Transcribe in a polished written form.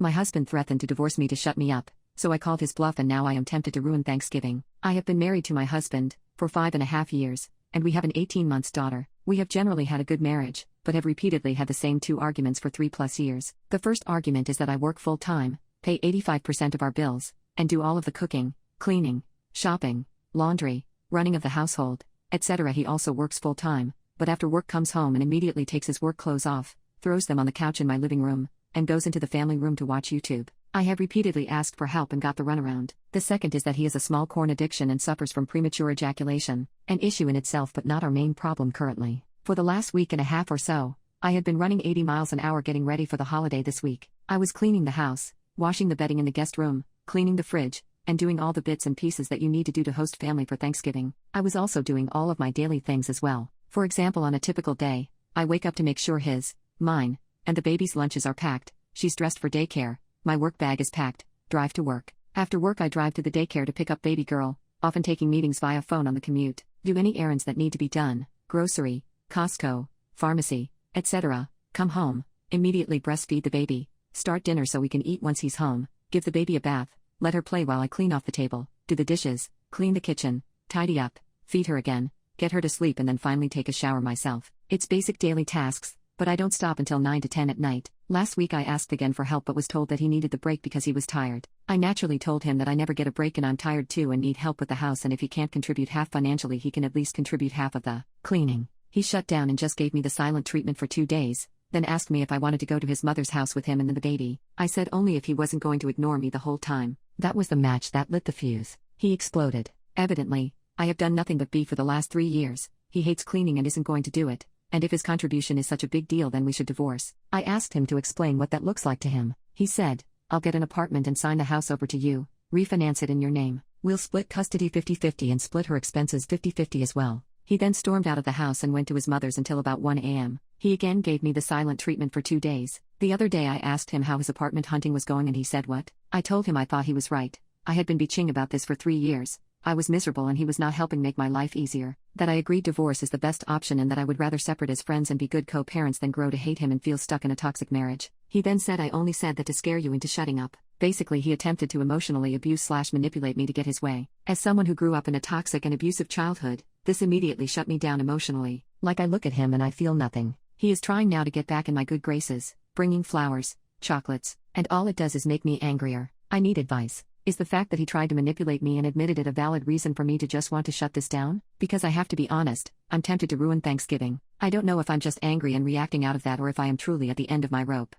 My husband threatened to divorce me to shut me up, so I called his bluff and now I am tempted to ruin Thanksgiving. I have been married to my husband for 5.5 years, and we have an 18-month daughter. We have generally had a good marriage, but have repeatedly had the same 2 arguments for 3+ years. The first argument is that I work full-time, pay 85% of our bills, and do all of the cooking, cleaning, shopping, laundry, running of the household, etc. He also works full-time, but after work comes home and immediately takes his work clothes off, throws them on the couch in my living room, and goes into the family room to watch YouTube. I have repeatedly asked for help and got the runaround. The second is that he has a small corn addiction and suffers from premature ejaculation, an issue in itself but not our main problem currently. For the last week and a half or so, I had been running 80 miles an hour getting ready for the holiday this week. I was cleaning the house, washing the bedding in the guest room, cleaning the fridge, and doing all the bits and pieces that you need to do to host family for Thanksgiving. I was also doing all of my daily things as well. For example, on a typical day, I wake up to make sure his, mine, and the baby's lunches are packed, she's dressed for daycare, my work bag is packed, drive to work. After work I drive to the daycare to pick up baby girl, often taking meetings via phone on the commute, do any errands that need to be done, grocery, Costco, pharmacy, etc. Come home, immediately breastfeed the baby, start dinner so we can eat once he's home, give the baby a bath, let her play while I clean off the table, do the dishes, clean the kitchen, tidy up, feed her again, get her to sleep and then finally take a shower myself. It's basic daily tasks, but I don't stop until 9 to 10 at night. Last week I asked again for help but was told that he needed the break because he was tired. I naturally told him that I never get a break and I'm tired too and need help with the house, and if he can't contribute half financially he can at least contribute half of the cleaning. He shut down and just gave me the silent treatment for 2 days, then asked me if I wanted to go to his mother's house with him and the baby. I said only if he wasn't going to ignore me the whole time. That was the match that lit the fuse. He exploded. Evidently, I have done nothing but be for the last 3 years. He hates cleaning and isn't going to do it. And if his contribution is such a big deal then we should divorce. I asked him to explain what that looks like to him. He said, I'll get an apartment and sign the house over to you, refinance it in your name. We'll split custody 50-50 and split her expenses 50-50 as well. He then stormed out of the house and went to his mother's until about 1 a.m. He again gave me the silent treatment for 2 days. The other day I asked him how his apartment hunting was going and he said what? I told him I thought he was right. I had been bitching about this for 3 years. I was miserable and he was not helping make my life easier. That I agreed divorce is the best option and that I would rather separate as friends and be good co-parents than grow to hate him and feel stuck in a toxic marriage. He then said I only said that to scare you into shutting up. Basically he attempted to emotionally abuse/manipulate me to get his way. As someone who grew up in a toxic and abusive childhood, this immediately shut me down emotionally. Like I look at him and I feel nothing. He is trying now to get back in my good graces, bringing flowers, chocolates, and all it does is make me angrier. I need advice. Is the fact that he tried to manipulate me and admitted it a valid reason for me to just want to shut this down? Because I have to be honest, I'm tempted to ruin Thanksgiving. I don't know if I'm just angry and reacting out of that or if I am truly at the end of my rope.